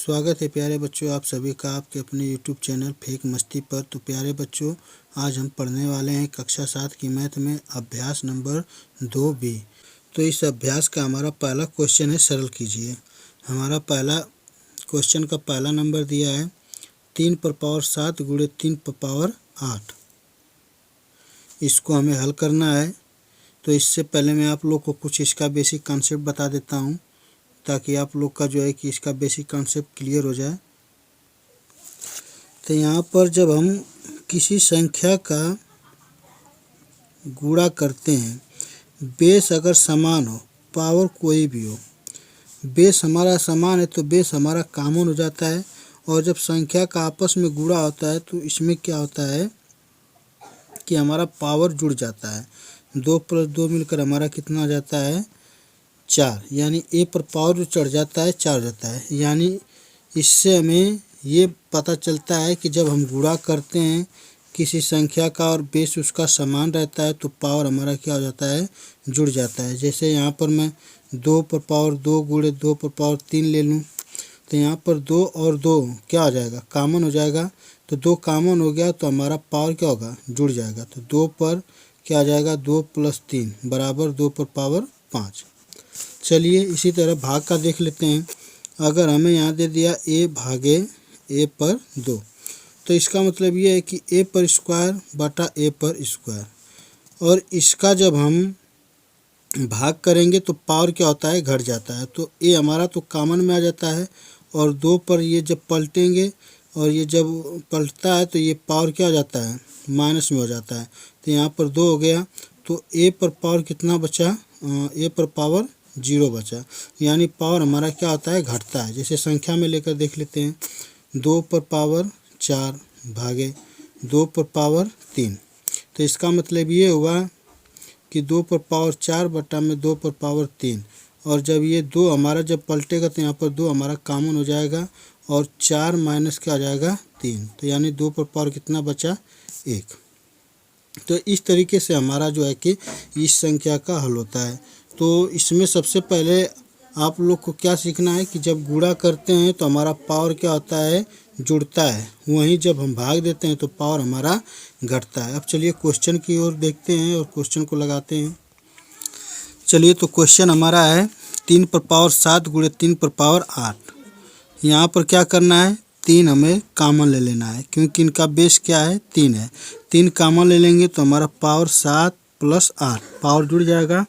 स्वागत है प्यारे बच्चों आप सभी का आपके अपने YouTube चैनल फेक मस्ती पर। तो प्यारे बच्चों आज हम पढ़ने वाले हैं कक्षा 7 की मैथ में अभ्यास नंबर 2B। तो इस अभ्यास का हमारा पहला क्वेश्चन है, सरल कीजिए। हमारा पहला क्वेश्चन का पहला नंबर दिया है 3 पर पावर 7 गुणे 3 पर पावर 8। इसको हमें हल करना है। तो इससे पहले मैं आप लोग को कुछ इसका बेसिक कॉन्सेप्ट बता देता हूँ ताकि आप लोग का जो है कि इसका बेसिक कॉन्सेप्ट क्लियर हो जाए। तो यहाँ पर जब हम किसी संख्या का गुणा करते हैं, बेस अगर समान हो, पावर कोई भी हो, बेस हमारा समान है तो बेस हमारा कॉमन हो जाता है। और जब संख्या का आपस में गुणा होता है तो इसमें क्या होता है कि हमारा पावर जुड़ जाता है। 2 + 2 मिलकर हमारा कितना आ जाता है 4, यानी ए पर पावर जो चढ़ जाता है 4 जाता है। यानी इससे हमें ये पता चलता है कि जब हम गुणा करते हैं किसी संख्या का और बेस उसका समान रहता है तो पावर हमारा क्या हो जाता है, जुड़ जाता है। जैसे यहाँ पर मैं 2 पर पावर 2 गुणे 2 पर पावर 3 ले लूँ तो यहाँ पर 2 और 2 क्या हो जाएगा, कॉमन हो जाएगा। तो 2 कॉमन हो गया तो हमारा पावर क्या होगा, जुड़ जाएगा। तो 2 पर क्या आ जाएगा, 2 + 3 बराबर 2 पर पावर 5। चलिए इसी तरह भाग का देख लेते हैं। अगर हमें यहाँ दे दिया a भागे a पर 2, तो इसका मतलब ये है कि a पर स्क्वायर बटा a पर स्क्वायर। और इसका जब हम भाग करेंगे तो पावर क्या होता है, घट जाता है। तो a हमारा तो कॉमन में आ जाता है और 2 पर ये जब पलटेंगे और ये जब पलटता है तो ये पावर क्या हो जाता है, माइनस में हो जाता है। तो यहाँ पर 2 हो गया तो a पर पावर कितना बचा, a पर पावर 0 बचा। यानी पावर हमारा क्या होता है, घटता है। जैसे संख्या में लेकर देख लेते हैं, 2 पर पावर 4 भागे 2 पर पावर 3। तो इसका मतलब ये हुआ कि 2 पर पावर 4 बटा में 2 पर पावर 3। और जब ये 2 हमारा जब पलटेगा तो यहाँ पर 2 हमारा कॉमन हो जाएगा और 4 माइनस क्या आ जाएगा 3। तो यानी 2 पर पावर कितना बचा, 1। तो इस तरीके से हमारा जो है कि इस संख्या का हल होता है। तो इसमें सबसे पहले आप लोग को क्या सीखना है कि जब गुणा करते हैं तो हमारा पावर क्या होता है, जुड़ता है। वहीं जब हम भाग देते हैं तो पावर हमारा घटता है। अब चलिए क्वेश्चन की ओर देखते हैं और क्वेश्चन को लगाते हैं। चलिए तो क्वेश्चन हमारा है 3 पर पावर 7 गुणे 3 पर पावर 8। यहाँ पर क्या करना है, 3 हमें कॉमन ले लेना है क्योंकि इनका बेस क्या है, 3 है। 3 कॉमन ले लेंगे तो हमारा पावर 7 + 8 पावर जुड़ जाएगा।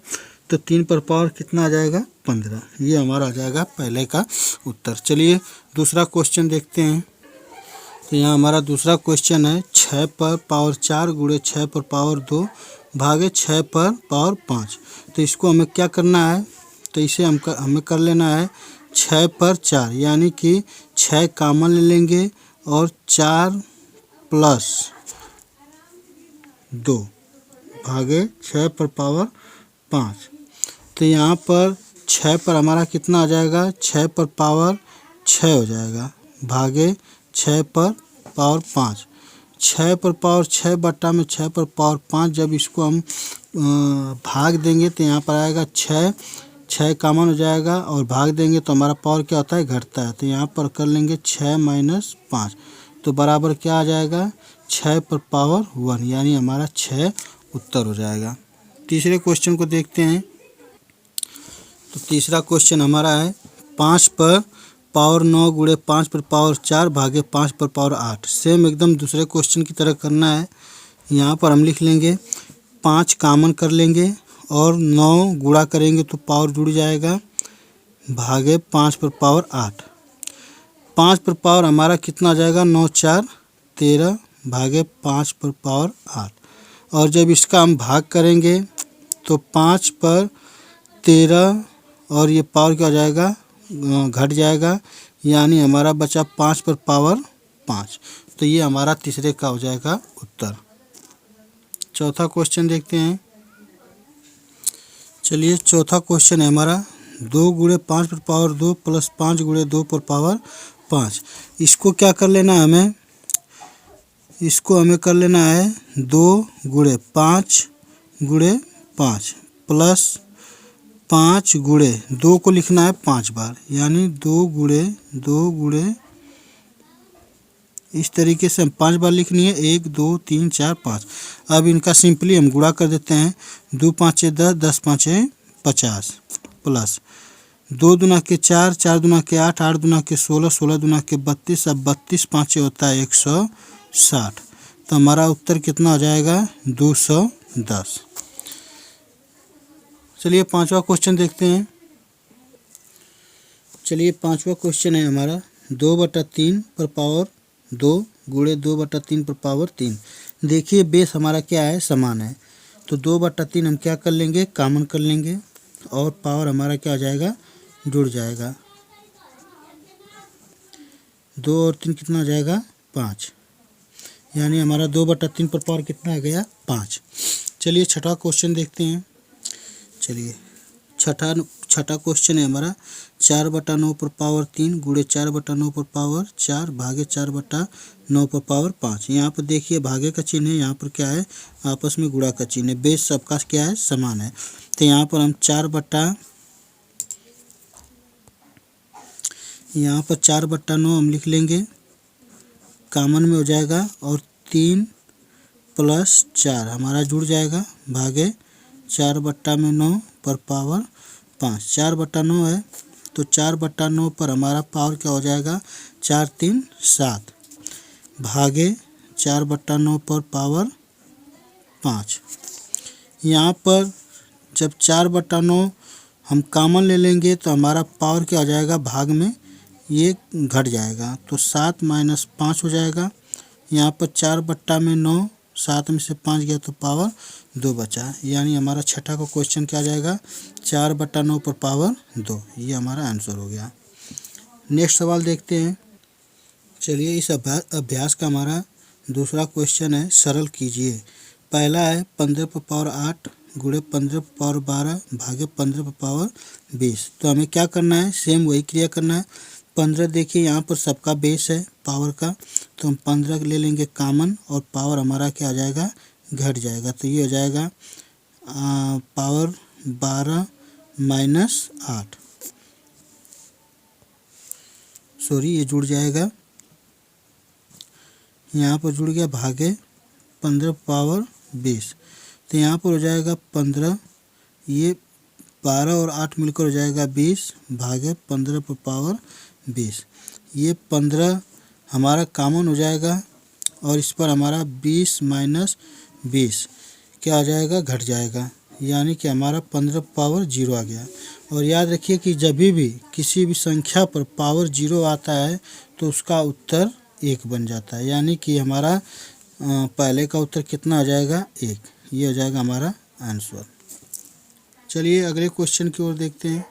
तो 3 पर पावर कितना आ जाएगा, 15। ये हमारा आ जाएगा पहले का उत्तर। चलिए दूसरा क्वेश्चन देखते हैं। तो यहाँ हमारा दूसरा क्वेश्चन है 6 पर पावर 4 गुणे 6 पर पावर 2 भागे 6 पर पावर 5। तो इसको हमें क्या करना है, तो इसे हमें कर लेना है 6 पर 4, यानी कि 6 कॉमन ले लेंगे और 4 + 2 भागे 6 पर पावर 5। तो यहाँ पर 6 पर हमारा कितना आ जाएगा, 6 पर पावर 6 हो जाएगा भागे 6 पर पावर 5। 6 पर पावर 6 बटा में 6 पर पावर 5। जब इसको हम भाग देंगे तो यहाँ पर आएगा 6 कॉमन हो जाएगा और भाग देंगे तो हमारा पावर क्या होता है, घटता है। तो यहाँ पर कर लेंगे 6 - 5 तो बराबर क्या आ जाएगा, 6 पर पावर 1, यानी हमारा 6 उत्तर हो जाएगा। तीसरे क्वेश्चन को देखते हैं। तो तीसरा क्वेश्चन हमारा है 5 पर पावर 9 गुणे 5 पर पावर 4 भागे 5 पर पावर 8। सेम एकदम दूसरे क्वेश्चन की तरह करना है। यहाँ पर हम लिख लेंगे 5 कॉमन कर लेंगे और 9 गुणा करेंगे तो पावर जुड़ जाएगा भागे 5 पर पावर 8। 5 पर पावर हमारा कितना आ जाएगा, 9 × 4 = 13 भागे 5 पर पावर 8। और जब इसका हम भाग करेंगे तो 5 पर 13 और ये पावर क्या हो जाएगा, घट जाएगा। यानी हमारा बचा 5 पर पावर 5। तो ये हमारा तीसरे का हो जाएगा उत्तर। चौथा क्वेश्चन देखते हैं। चलिए चौथा क्वेश्चन है हमारा 2 गुणे 5 पर पावर 2 + 5 गुणे 2 पर पावर 5। इसको क्या कर लेना है हमें, इसको हमें कर लेना है 2 गुणे 5 गुणे 5 + 5 गुणे 2 को लिखना है 5 बार, यानी 2 गुणे इस तरीके से हम 5 बार लिखनी है। 1 2 3 4 5। अब इनका सिंपली हम गुणा कर देते हैं। 2 5 10, 10 5 50 प्लस 2 दूना के 4, 4 दूना के 8, 8 दूना के 16, 16 दूना के 32। अब 32 5 होता है 160। तो हमारा उत्तर कितना हो जाएगा? 210। चलिए पांचवा क्वेश्चन देखते हैं। चलिए पांचवा क्वेश्चन है हमारा 2/3 पर पावर 2 गुणे 2/3 पर पावर 3। देखिए बेस हमारा क्या है? समान है। तो 2/3 हम क्या कर लेंगे? कॉमन कर लेंगे और पावर हमारा क्या हो जाएगा? जुड़ जाएगा। 2 और 3 कितना हो जाएगा? 5। यानी हमारा 2/3 पर पावर कितना आ गया? 5। चलिए छठा क्वेश्चन देखते हैं। चलिए छठा क्वेश्चन है हमारा 4/9 पर पावर 3 गुणे 4/9 पर पावर 4 भागे 4/9 पर पावर 5। यहाँ पर देखिए भागे का चिन्ह है, यहाँ पर क्या है? आपस में गुणा का चिन्ह है। बेस सबका क्या है? समान है। तो यहाँ पर हम 4/9 हम लिख लेंगे, कॉमन में हो जाएगा, और 3 + 4 हमारा जुड़ जाएगा, भागे 4/9 पर पावर 5। 4/9 है तो 4/9 पर हमारा पावर क्या हो जाएगा? 4 3 7 भागे 4/9 पर पावर 5। यहाँ पर जब 4/9 हम कॉमन ले लेंगे तो हमारा पावर क्या हो जाएगा? भाग में ये घट जाएगा, तो 7 - 5 हो जाएगा। यहाँ पर 4/9, 7 में से 5 गया तो पावर 2 बचा। यानी हमारा छठा का क्वेश्चन क्या आ जाएगा? 4/9 पर पावर 2। ये हमारा आंसर हो गया। नेक्स्ट सवाल देखते हैं। चलिए इस अभ्यास का हमारा दूसरा क्वेश्चन है, सरल कीजिए। पहला है 15 पर पावर 8 गुणे 15 पर पावर 12 भागे 15 पर पावर 20। तो हमें क्या करना है? सेम वही क्रिया करना है। 15 देखिए यहाँ पर सबका बेस है पावर का, तो हम 15 ले लेंगे कॉमन और पावर हमारा क्या आ जाएगा? घट जाएगा। तो ये हो जाएगा पावर 12 - 8, सॉरी ये जुड़ जाएगा, यहाँ पर जुड़ गया, भागे 15 पावर 20। तो यहाँ पर हो जाएगा 15, ये 12 और 8 मिलकर हो जाएगा 20 भागे 15 पर पावर 20। ये 15 हमारा कॉमन हो जाएगा और इस पर हमारा 20 - 20 क्या आ जाएगा? घट जाएगा। यानी कि हमारा 15 पावर 0 आ गया। और याद रखिए कि जब भी किसी भी संख्या पर पावर 0 आता है तो उसका उत्तर 1 बन जाता है। यानी कि हमारा पहले का उत्तर कितना आ जाएगा? 1। ये हो जाएगा हमारा आंसर। चलिए अगले क्वेश्चन की ओर देखते हैं।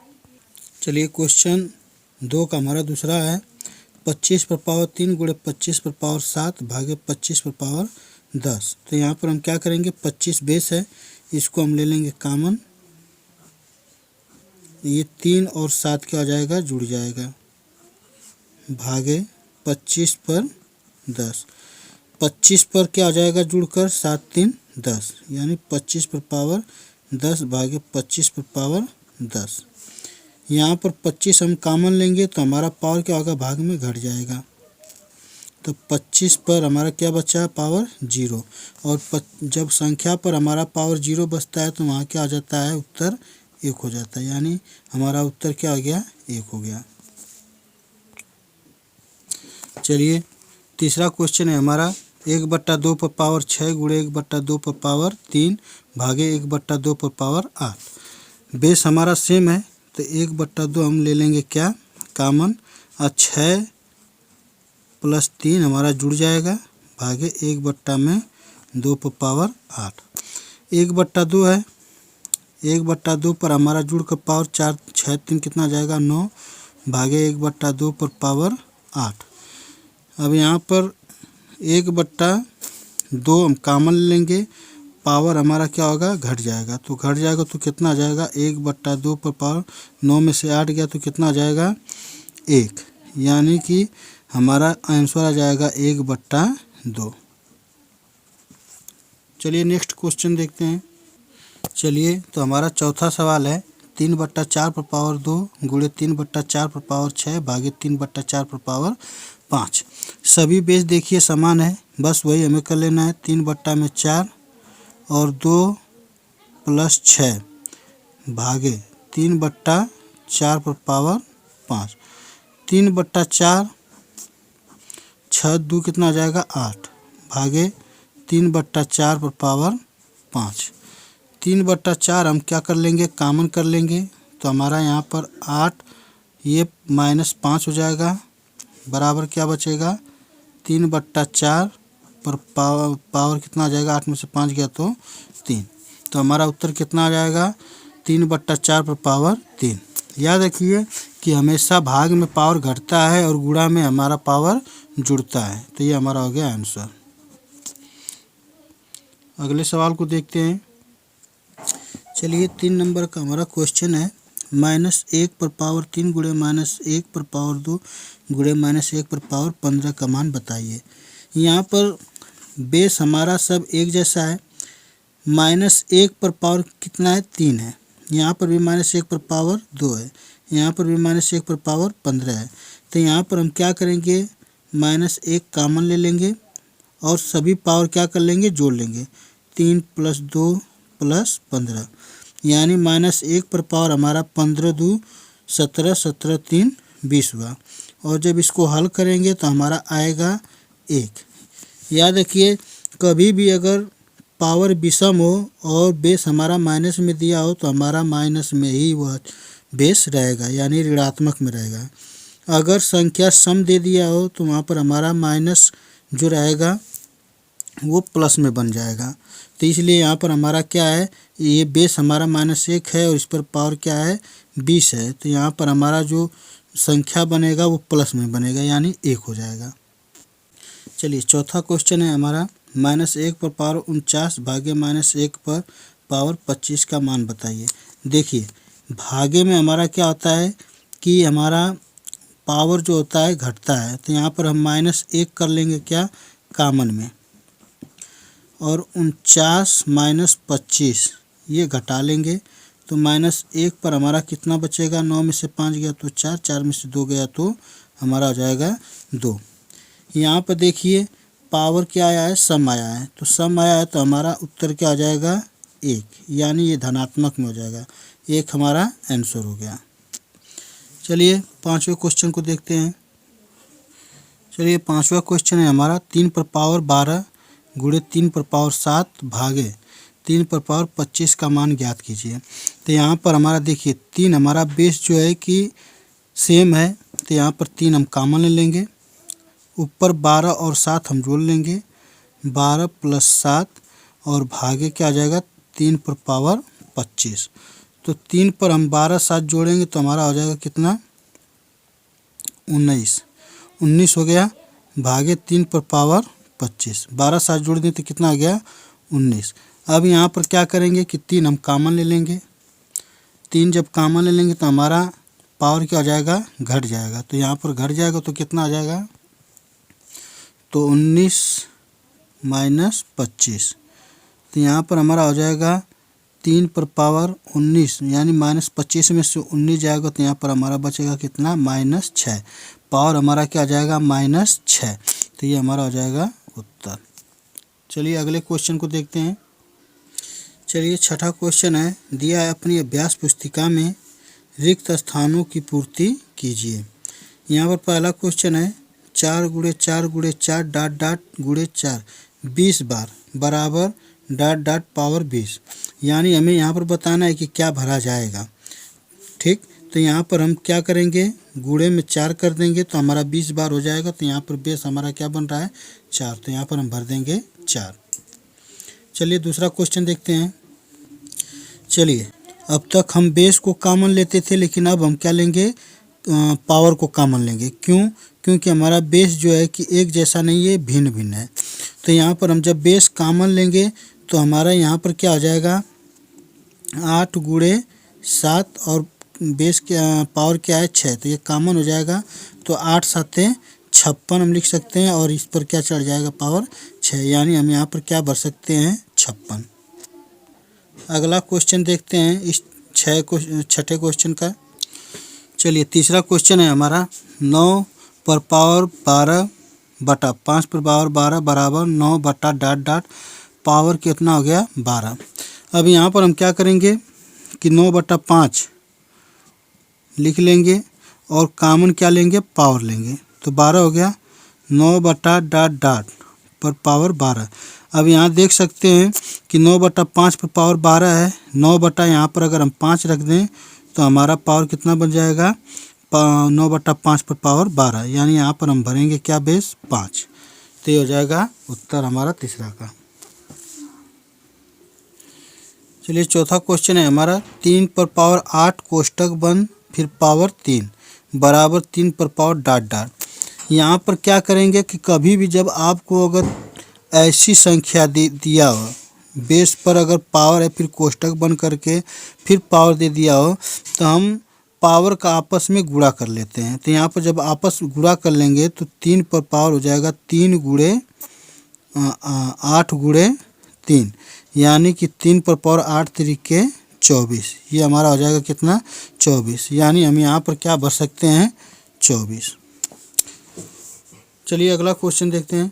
चलिए क्वेश्चन 2 का हमारा दूसरा है 25 पर पावर 3 गुणे 25 पर पावर 7 भागे 25 पर पावर 10। तो यहाँ पर हम क्या करेंगे? 25 बेस है, इसको हम ले लेंगे कॉमन। ये 3 और 7 क्या हो जाएगा? जुड़ जाएगा, भागे 25 पर 10। 25 पर क्या हो जाएगा? जुड़कर 7 3 10, यानी 25 पर पावर 10 भागे 25 पर पावर 10। यहाँ पर 25 हम कॉमन लेंगे तो हमारा पावर क्या होगा? भाग में घट जाएगा। तो 25 पर हमारा क्या बचा? पावर 0। और जब संख्या पर हमारा पावर 0 बचता है तो वहाँ क्या आ जाता है? उत्तर 1 हो जाता है। यानी हमारा उत्तर क्या हो गया? 1 हो गया। चलिए तीसरा क्वेश्चन है हमारा 1/2 पर पावर 6 गुणे 1/2 पर पावर 3 भागे 1/2 पर पावर 8। बेस हमारा सेम है तो 1/2 हम ले लेंगे क्या? कॉमन, और 6 + 3 हमारा जुड़ जाएगा, भागे 1/2 पर पावर 8। 1/2 है, 1/2 पर हमारा जुड़ कर पावर 4 6 3 कितना जाएगा? 9 भागे 1/2 पर पावर 8। अब यहाँ पर 1/2 हम कॉमन लेंगे, पावर हमारा क्या होगा? घट जाएगा। तो घट जाएगा तो कितना आ जाएगा? 1/2 पर पावर 9 में से 8 गया तो कितना आ जाएगा? 1। यानी कि हमारा आंसर आ जाएगा 1/2। चलिए नेक्स्ट क्वेश्चन देखते हैं। चलिए तो हमारा चौथा सवाल है 3/4 पर पावर 2 गुणे 3/4 पर पावर 6 भागे 3/4 पर पावर 5। सभी बेस देखिए समान है, बस वही हमें कर लेना है। 3/4 और 2 + 6 भागे 3/4 पर पावर 5। 3/4 6 2 कितना आ जाएगा 8 भागे 3/4 पर पावर 5। 3/4 हम क्या कर लेंगे, कॉमन कर लेंगे, तो हमारा यहाँ पर 8 ये -5 हो जाएगा, बराबर क्या बचेगा 3/4 पर पावर कितना आ जाएगा, 8 में से 5 गया तो 3। तो हमारा उत्तर कितना आ जाएगा 3/4 पर पावर 3। याद रखिए कि हमेशा भाग में पावर घटता है और गुणा में हमारा पावर जुड़ता है। तो ये हमारा हो गया आंसर। अगले सवाल को देखते हैं। चलिए 3 नंबर का हमारा क्वेश्चन है, -1 पर पावर 3 गुणे -1 पर पावर 2 गुणे -1 पर पावर 15 का मान बताइए। यहाँ पर बेस हमारा सब एक जैसा है। -1 पर पावर कितना है 3 है, यहाँ पर भी -1 पर पावर 2 है, यहाँ पर भी -1 पर पावर 15 है। तो यहाँ पर हम क्या करेंगे, -1 कॉमन ले लेंगे और सभी पावर क्या कर लेंगे, जोड़ लेंगे। 3 + 2 + 15 यानी -1 पर पावर हमारा 15 2 17 17 3 20 हुआ। और जब इसको हल करेंगे तो हमारा आएगा 1। याद रखिए कभी भी अगर पावर विषम हो और बेस हमारा माइनस में दिया हो तो हमारा माइनस में ही वह बेस रहेगा, यानी ऋणात्मक में रहेगा। अगर संख्या सम दे दिया हो तो वहाँ पर हमारा माइनस जो रहेगा वो प्लस में बन जाएगा। तो इसलिए यहाँ पर हमारा क्या है, ये बेस हमारा -1 है और इस पर पावर क्या है 20 है। तो यहाँ पर हमारा जो संख्या बनेगा वो प्लस में बनेगा, यानी 1 हो जाएगा। चलिए चौथा क्वेश्चन है हमारा, -1 पर पावर 49 भागे -1 पर पावर 25 का मान बताइए। देखिए भागे में हमारा क्या होता है कि हमारा पावर जो होता है घटता है। तो यहाँ पर हम -1 कर लेंगे क्या, कॉमन में, और 49 - 25 ये घटा लेंगे। तो -1 पर हमारा कितना बचेगा, 9 में से 5 गया तो 4, 4 में से 2 गया तो हमारा हो जाएगा 2। यहाँ पर देखिए पावर क्या आया है, सम आया है। तो सम आया है तो हमारा उत्तर क्या हो जाएगा 1, यानी ये धनात्मक में हो जाएगा। 1 हमारा आंसर हो गया। चलिए 5वें क्वेश्चन को देखते हैं। चलिए 5वां क्वेश्चन है हमारा, 3 पर पावर 12 गुणे 3 पर पावर 7 भागे 3 पर पावर 25 का मान ज्ञात कीजिए। तो यहाँ पर हमारा देखिए 3 हमारा बेस जो है कि सेम है। तो यहाँ पर 3 हम कॉमन ले लेंगे, ऊपर 12 और 7 हम जोड़ लेंगे, 12 + 7 और भागे क्या आ जाएगा 3 पर पावर 25। तो 3 पर हम 12 7 जोड़ेंगे तो हमारा हो जाएगा कितना 19 हो गया, भागे 3 पर पावर 25। 12 7 जोड़ दें तो कितना आ गया 19। अब यहाँ पर क्या करेंगे कि 3 हम कॉमन ले लेंगे। 3 जब कॉमन ले लेंगे तो हमारा पावर क्या हो जाएगा, घट जाएगा। तो यहाँ पर घट जाएगा तो कितना आ जाएगा, तो 19 - 25। तो यहाँ पर हमारा हो जाएगा 3 पर पावर 19, यानी -25 में से 19 जाएगा तो यहाँ पर हमारा बचेगा कितना -6। पावर हमारा क्या आ जाएगा -6। तो ये हमारा हो जाएगा उत्तर। चलिए अगले क्वेश्चन को देखते हैं। चलिए 6ठा क्वेश्चन है, दिया है अपनी अभ्यास पुस्तिका में रिक्त स्थानों की पूर्ति कीजिए। यहाँ पर पहला क्वेश्चन है, 4 × 4 × 4 डॉट डॉट गुणे 4 20 बार बराबर डॉट डॉट पावर 20। यानी हमें यहाँ पर बताना है कि क्या भरा जाएगा। ठीक, तो यहाँ पर हम क्या करेंगे, गुणे में 4 कर देंगे तो हमारा 20 बार हो जाएगा। तो यहाँ पर बेस हमारा क्या बन रहा है 4, तो यहाँ पर हम भर देंगे 4। चलिए दूसरा क्वेश्चन देखते हैं। चलिए अब तक हम बेस को कॉमन लेते थे, लेकिन अब हम क्या लेंगे, पावर को कॉमन लेंगे। क्यों, क्योंकि हमारा बेस जो है कि एक जैसा नहीं है, भिन्न भिन्न है। तो यहाँ पर हम जब बेस कॉमन लेंगे तो हमारा यहाँ पर क्या हो जाएगा 8 × 7 और बेस क्या पावर क्या है 6, तो ये कॉमन हो जाएगा। तो 8 × 7 = 56 हम लिख सकते हैं और इस पर क्या चढ़ जाएगा पावर 6, यानी हम यहाँ पर क्या भर सकते हैं 56। अगला क्वेश्चन देखते हैं। इस छठे क्वेश्चन का। चलिए तीसरा क्वेश्चन है हमारा 9 पर पावर 12 बटा 5 पर पावर 12 बराबर 9 बटा डॉट डॉट पावर कितना हो गया 12। अब यहाँ पर हम क्या करेंगे कि 9 बटा 5 लिख लेंगे और कॉमन क्या लेंगे, पावर लेंगे, तो 12 हो गया 9 बटा डॉट डॉट पर पावर 12। अब यहाँ देख सकते हैं कि 9 बटा 5 पर पावर 12 है। 9 बटा यहाँ पर अगर हम 5 रख दें तो हमारा पावर कितना बन जाएगा, 9 बटा 5 पर पावर 12, यानी यहाँ पर हम भरेंगे क्या, बेस 5। तो ये हो जाएगा उत्तर हमारा तीसरा का। चलिए चौथा क्वेश्चन है हमारा 3 पर पावर 8 कोष्टक बंद फिर पावर 3 बराबर 3 पर पावर डॉट डॉट। यहाँ पर क्या करेंगे कि कभी भी जब आपको अगर ऐसी संख्या दिया हो, बेस पर अगर पावर है फिर कोष्टक बंद करके फिर पावर दे दिया हो, तो हम पावर का आपस में गुणा कर लेते हैं। तो यहाँ पर जब आपस गुणा कर लेंगे तो 3 पर पावर हो जाएगा 3 गुणे 8 गुणे 3, यानी कि 3 पर पावर 8 तरीके 24। ये हमारा हो जाएगा कितना, 24, यानी हम यहाँ पर क्या भर सकते हैं, 24। चलिए अगला क्वेश्चन देखते हैं।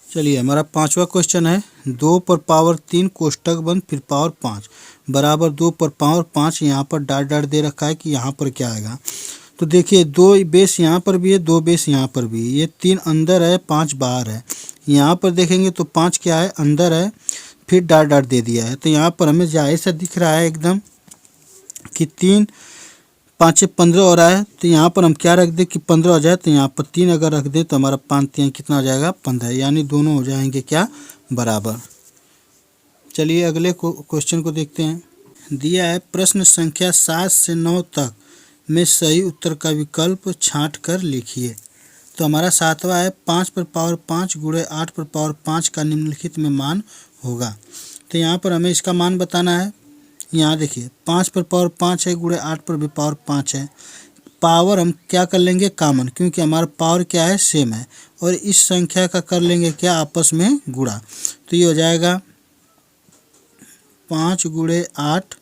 चलिए हमारा पांचवा क्वेश्चन है 2 पर पावर 3 कोष्टक बंद फिर पावर 5 बराबर 2 पर पावर 5। यहाँ पर डॉट डॉट दे रखा है कि यहाँ पर क्या आएगा। तो देखिए 2 बेस यहाँ पर भी है, 2 बेस यहाँ पर भी है, ये 3 अंदर है 5 बाहर है। यहाँ पर देखेंगे तो 5 क्या है, अंदर है, फिर डॉट डॉट दे दिया है। तो यहाँ पर हमें जाहिर सा दिख रहा है एकदम कि 3 5 15 हो रहा है। तो यहाँ पर हम क्या रख दें कि 15 हो जाए। तो यहाँ पर 3 अगर रख दें तो हमारा 5 3 कितना हो जाएगा, 15, यानी दोनों हो जाएंगे क्या, बराबर। चलिए अगले क्वेश्चन को देखते हैं। दिया है प्रश्न संख्या 7 से 9 तक में सही उत्तर का विकल्प छांट कर लिखिए। तो हमारा 7वां है 5 पर पावर 5 गुणे 8 पर पावर 5 का निम्नलिखित में मान होगा। तो यहाँ पर हमें इसका मान बताना है। यहाँ देखिए 5 पर पावर 5 है गुणे 8 पर भी पावर 5 है। पावर हम क्या कर लेंगे, कॉमन, क्योंकि हमारा पावर क्या है, सेम है, और इस संख्या का कर लेंगे क्या, आपस में गुणा। तो ये हो जाएगा 5 गुणे 8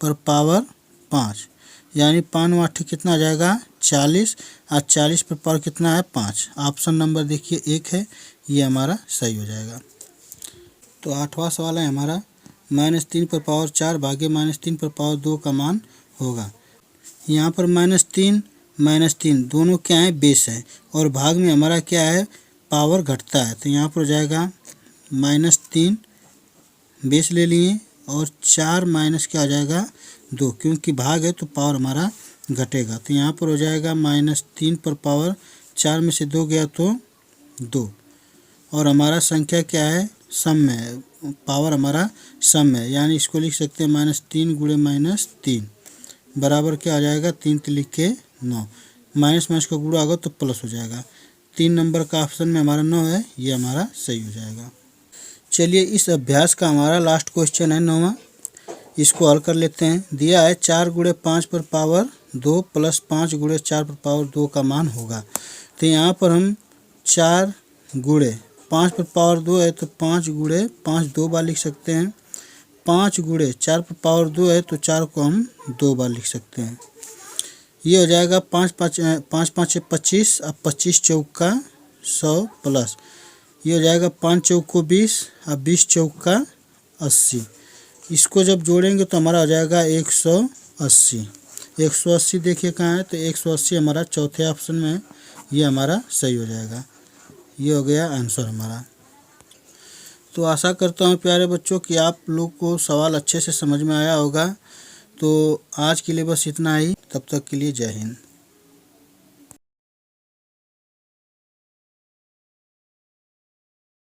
पर पावर 5, यानी 5 8 कितना आ जाएगा, 40, और 40 पर पावर कितना है, 5। ऑप्शन नंबर देखिए 1 है, ये हमारा सही हो जाएगा। तो 8वां सवाल है हमारा -3 पर पावर 4 भागे -3 पर पावर 2 का मान होगा। यहाँ पर -3 दोनों क्या है, बेस है, और भाग में हमारा क्या है, पावर घटता है। तो यहाँ पर हो जाएगा -3 बेस ले लिए और 4 माइनस क्या हो जाएगा, 2, क्योंकि भाग है तो पावर हमारा घटेगा। तो यहाँ पर हो जाएगा -3 पर पावर 4 में से 2 गया तो 2, और हमारा संख्या क्या है, सम में है, पावर हमारा सम है, यानी इसको लिख सकते हैं -3 गुणे -3 बराबर क्या आ जाएगा, 3 लिख के 9, माइनस माइनस का गुणा होगा तो प्लस हो जाएगा। 3 नंबर का ऑप्शन में हमारा 9 है, ये हमारा सही हो जाएगा। चलिए इस अभ्यास का हमारा लास्ट क्वेश्चन है 9वां, इसको हल कर लेते हैं। दिया है 4 गुणे 5 पर पावर 2 प्लस 5 गुणे 4 पर पावर 2 का मान होगा। तो यहाँ पर हम 4 गुणे 5 पर पावर 2 है तो 5 गुणे 5 2 बार लिख सकते हैं। 5 गुणे 4 पर पावर 2 है तो 4 को हम 2 बार लिख सकते हैं। ये हो जाएगा 5 5 25, अब 25 चौका 100 प्लस ये हो जाएगा 5 चौको 20, अब 20 चौका 80। इसको जब जोड़ेंगे तो हमारा हो जाएगा 180। 180 देखिए कहाँ है, तो 180 हमारा चौथे ऑप्शन में है, ये हमारा सही हो जाएगा। ये हो गया आंसर हमारा। तो आशा करता हूँ प्यारे बच्चों कि आप लोग को सवाल अच्छे से समझ में आया होगा। तो आज के लिए बस इतना ही, तब तक के लिए जय हिंद।